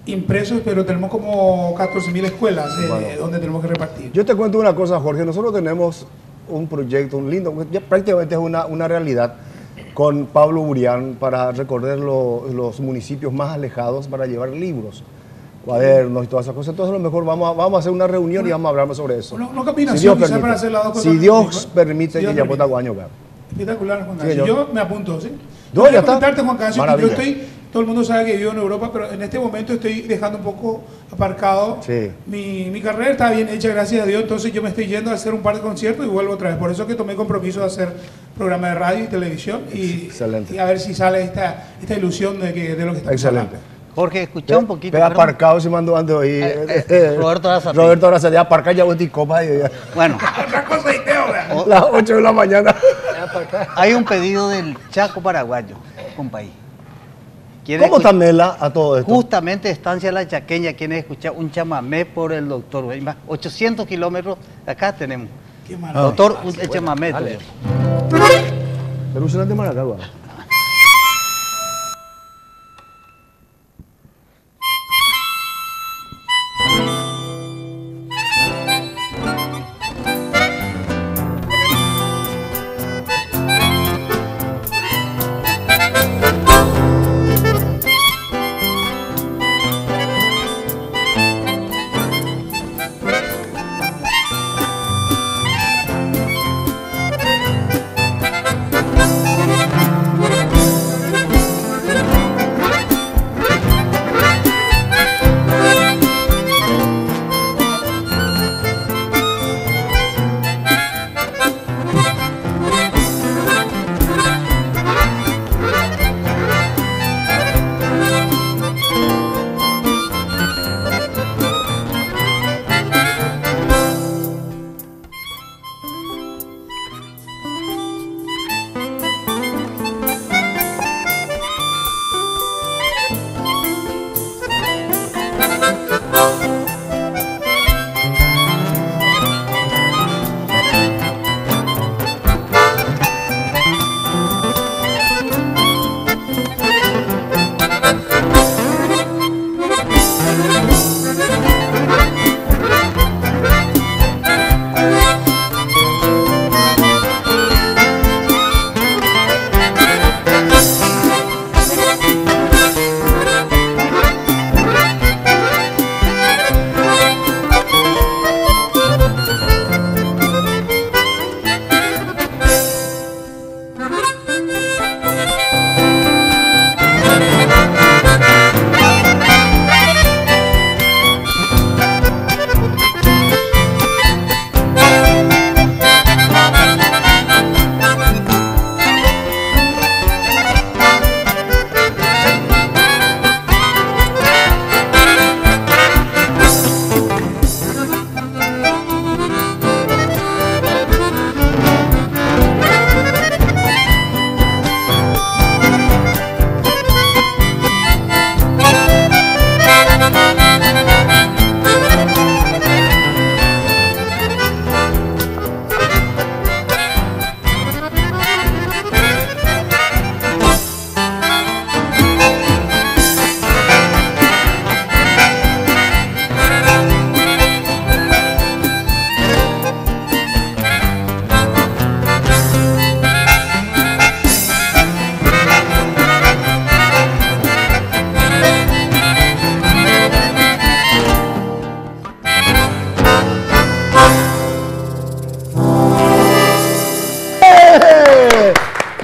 impresos, pero tenemos como 14.000 escuelas donde tenemos que repartir. Yo te cuento una cosa, Jorge. Nosotros tenemos un proyecto, un lindo, ya prácticamente es una realidad, con Pablo Burián para recorrer los municipios más alejados para llevar libros, cuadernos y todas esas cosas. Entonces a lo mejor vamos a hacer una reunión y vamos a hablar sobre eso. Una combinación quizás para hacer las dos cosas. Si Dios permite que ya pueda guaño. Espectacular, Juan Cancio. Yo me apunto, ¿sí? No, ya está. Comentarte, Juan Cancio, que yo todo el mundo sabe que vivo en Europa, pero en este momento estoy dejando un poco aparcado. Sí. Mi carrera está bien hecha, gracias a Dios, entonces yo me estoy yendo a hacer un par de conciertos y vuelvo otra vez. Por eso que tomé compromiso de hacer programa de radio y televisión y a ver si sale esta ilusión de lo que estamos hablando. Jorge, escucha un poquito. Queda aparcado si mando ando ahí. Roberto Arazate. Roberto Arazate, aparca ya voy copa. Bueno. Otra cosa y teo, las 8 de la mañana. Hay un pedido del Chaco paraguayo, compañía. ¿Cómo está Mela a todo esto? Justamente Estancia La Chaqueña, quiere escuchar un chamamé por el doctor. 800 kilómetros, acá tenemos. Qué maravilla. Doctor, un chamamé. Pero usted no te maraca, güey.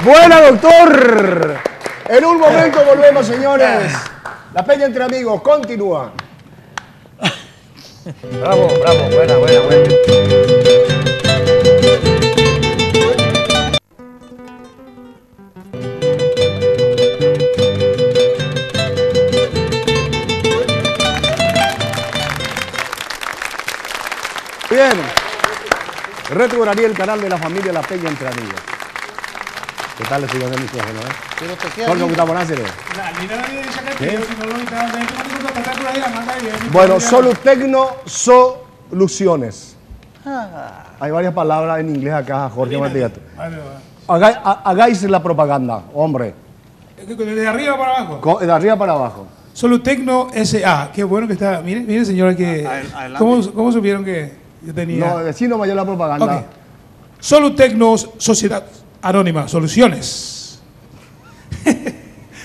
Buena, doctor. En un momento volvemos, señores. La Peña Entre Amigos continúa. Bravo, bravo, buena, buena, buena. Bien. Reto Horario, el canal de la familia La Peña Entre Amigos. ¿Qué tal el señor de micrófono? Pero te queda Jorge, libre. ¿cómo estás, serio? Bueno, Bueno, Solutecno Soluciones. Hay varias palabras en inglés acá, Jorge Matigato. Hagáis la propaganda, hombre. De arriba para abajo. De arriba para abajo. Solutecno S.A. Qué bueno que está. Miren señora, que ¿cómo supieron que yo tenía? No, decir nomás yo la propaganda. Ok. Solutecno Sociedad Anónima, soluciones.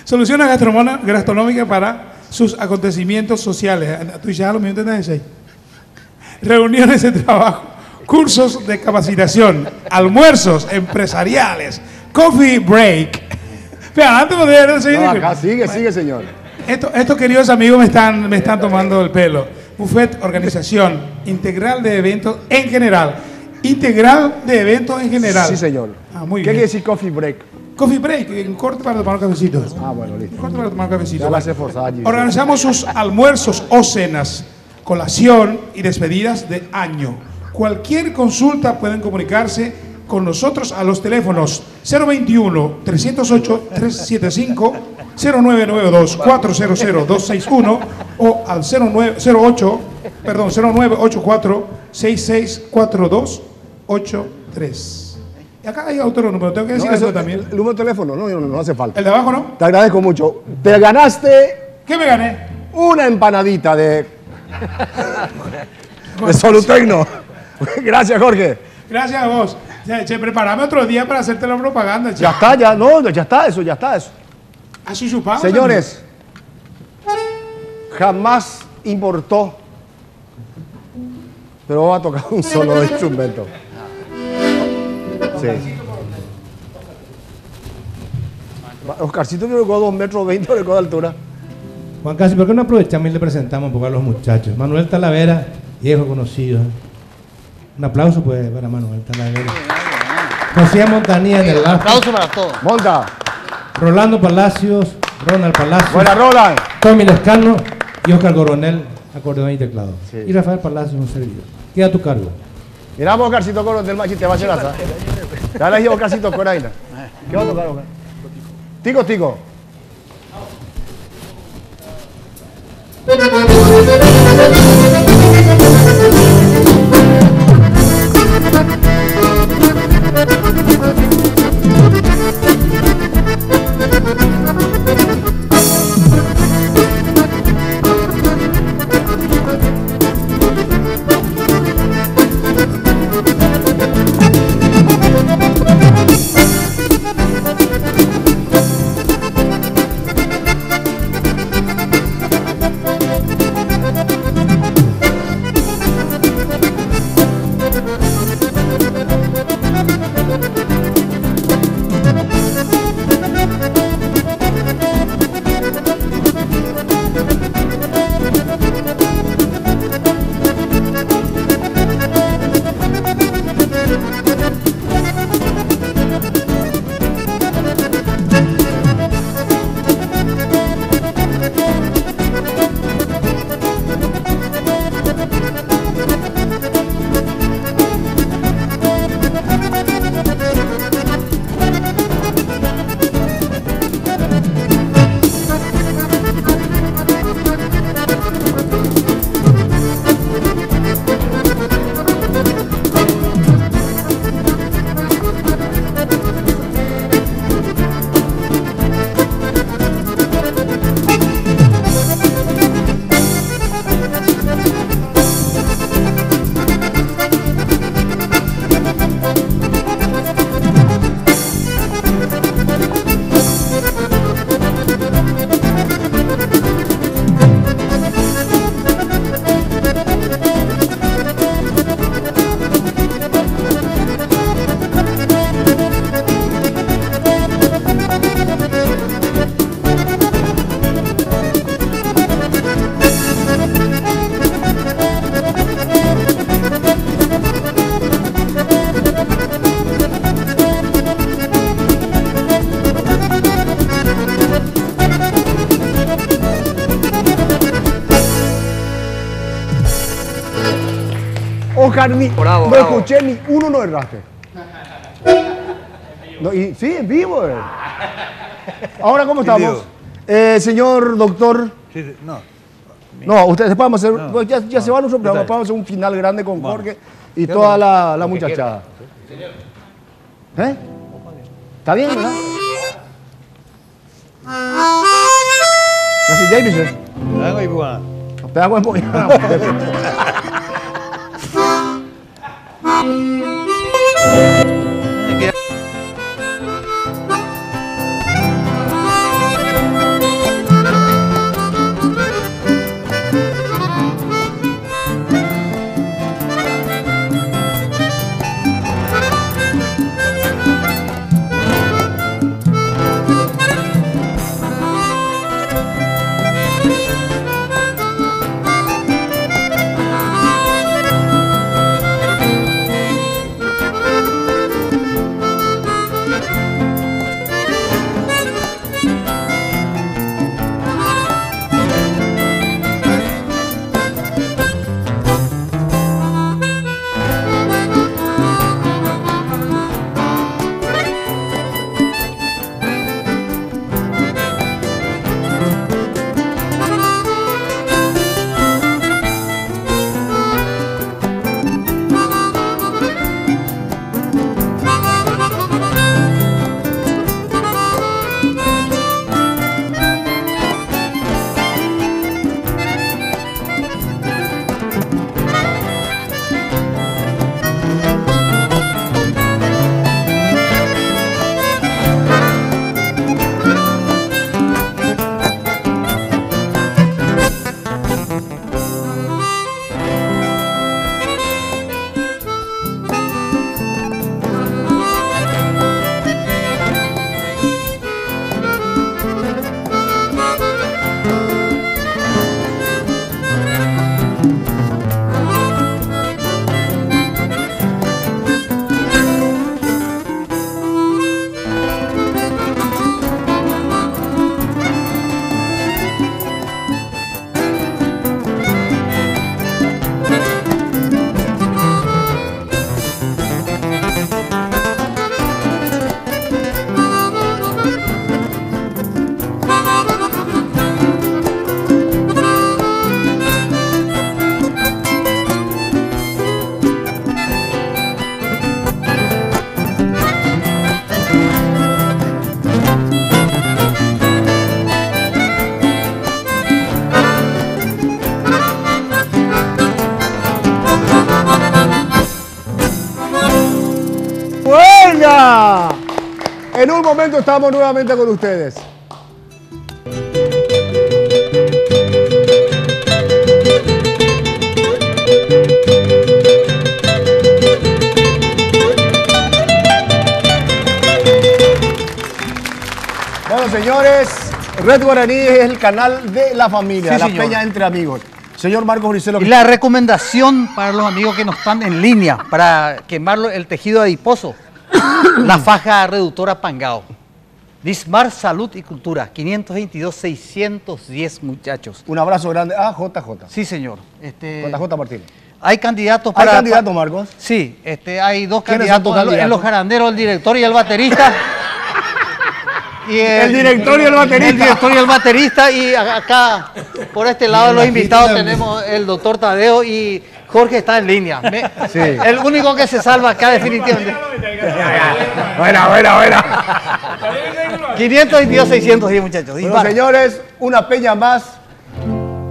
Soluciones gastronómicas para sus acontecimientos sociales. Tú ya lo mismo entendés ahí. Reuniones de trabajo, cursos de capacitación, almuerzos empresariales, coffee break. Vea, antes de seguir. No, acá sigue, señor. Estos queridos amigos me están tomando el pelo. Buffet, organización integral de eventos en general. Integral de eventos en general. Sí, señor. Muy ¿Qué bien. quiere decir coffee break? Coffee break, un corte para tomar un cafecito. Bueno, listo. Un corte para tomar un cafecito. Ya la hace forzada allí. Organizamos sus almuerzos o cenas, colación y despedidas de año. Cualquier consulta pueden comunicarse con nosotros a los teléfonos 021-308-375, 0992-400-261 o al 0984-6642-83. Y acá hay otro número, tengo que decir eso también. El número de teléfono, no hace falta. ¿El de abajo no? Te agradezco mucho. Te ganaste ¿Qué me gané? una empanadita de Solutecno. Gracias, Jorge. Gracias a vos. Che, prepárame otro día para hacerte la propaganda. Che. Ya está eso. Así chupamos. Señores, jamás importó, pero vamos a tocar un solo instrumento. Sí. Oscarcito me llegó a 2,20 metros de altura. Juan Casi, ¿por qué no aprovechamos y le presentamos un poco a los muchachos? Manuel Talavera, viejo conocido. Un aplauso pues para Manuel Talavera. José Montanía en el bajo. Aplauso para todos. Monta. Rolando Palacios, Ronald Palacios. Buena, Roland. Tommy Lescano y Oscar Coronel, acordeón y teclado. Sí. Y Rafael Palacios, un servidor. Queda a tu cargo. Miramos Oscarcito Coro del Machi, te va a hacer asa. Dale ahí Oscarcito Coro ahí. ¿Qué va a tocar, Oscar? Tico. Bravo, no bravo. escuché ni uno, no erraste. No, y, sí, en vivo. Ahora, ¿cómo estamos? Señor doctor. Sí, sí, no. No, ustedes después vamos a hacer, No, ya se va nuestro programa, vamos a hacer un final grande con Jorge y toda la muchachada. ¿Eh? ¿Está bien, verdad? Así, Jameson. Hago igual. Pega buen pollo. En un momento estamos nuevamente con ustedes. Bueno, señores, Red Guaraní es el canal de la familia, Sí, la señor. peña entre amigos. Señor Marcos Briceño. Y la recomendación para los amigos que no están en línea, para quemarlo el tejido adiposo, la faja reductora Pangao. Dismar Salud y Cultura, 522-610 muchachos. Un abrazo grande a JJ. Sí, señor. JJ Martínez. Hay candidatos ¿Hay para... candidatos, Marcos? Sí, hay dos ¿Quiénes son tus candidatos, en los candidatos? jaranderos, el director y el baterista. Y El director y el baterista. El director y el baterista. Y acá, por este lado de los invitados, tenemos el doctor Tadeo y Jorge está en línea. Sí. El único que se salva acá definitivamente. Buena. 522-610 muchachos. Bueno, Dispara. señores, una peña más,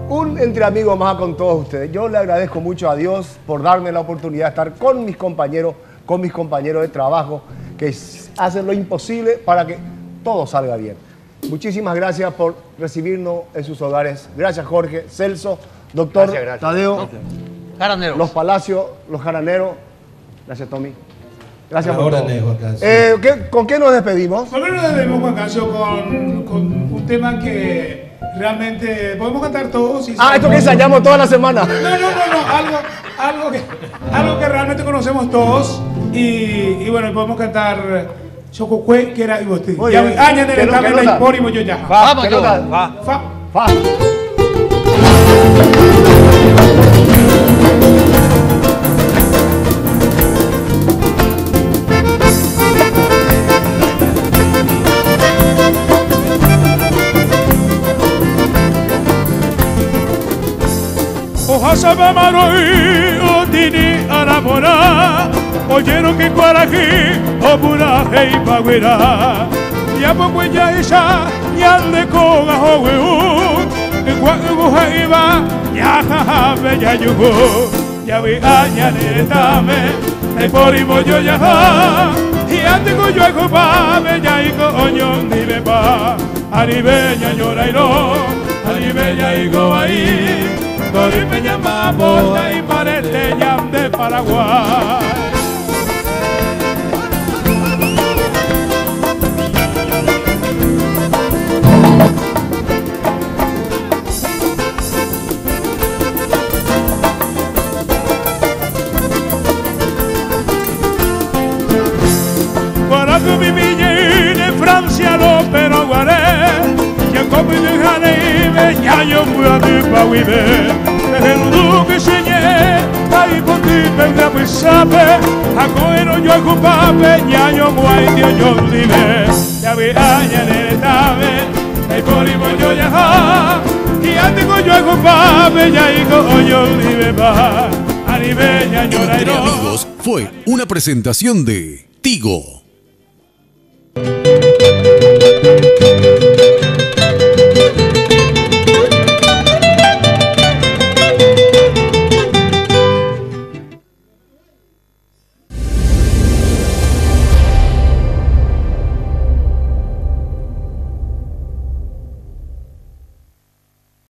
un entre amigos más con todos ustedes. Yo le agradezco mucho a Dios por darme la oportunidad de estar con mis compañeros de trabajo, que hacen lo imposible para que todo salga bien. Muchísimas gracias por recibirnos en sus hogares. Gracias, Jorge, Celso, doctor Gracias. Tadeo, Jaraneros. los Palacios, los Jaraneros. Gracias, Tommy. Gracias A por la todo. orden, Juan Cancio. ¿Con qué nos despedimos? Bueno, nos debemos, Juan Cancio, con un tema que realmente podemos cantar todos. Esto que ensayamos toda la semana. No, algo que realmente conocemos todos y bueno, podemos cantar Chococue, que era Iboti. Muy bien. Añan ¿Qué el nota? tamen y pori moyoya. Vamos, ¿Qué yo. nota? Fa. Fa. Sabamaroi o tini arabora oyeron que cuaraji o buraje y paguera ya poco ya isha ya le coga howe que cuando iba ya jajabe ya yugo ya vi aña le dame el porimo yo ya y antes con yo hago pa me ya y coño ni me pa aribeña llora y no aribeña y go ahí Dori me llama bota y parece llam de Paraguay. Para que mi niña en Francia lo pero guaré. Como de jane me ñaño muy a ti pa vive desde lo que señé ahí por ti vendrá pues sabe a coero yo hago pape ñaño muy tío yo vive ya vi aña en el tabe ahí por y yo ya y antes con yo hago pape ya hijo yo vive pa a nivel ñaño Entre Amigos fue una presentación de Tigo.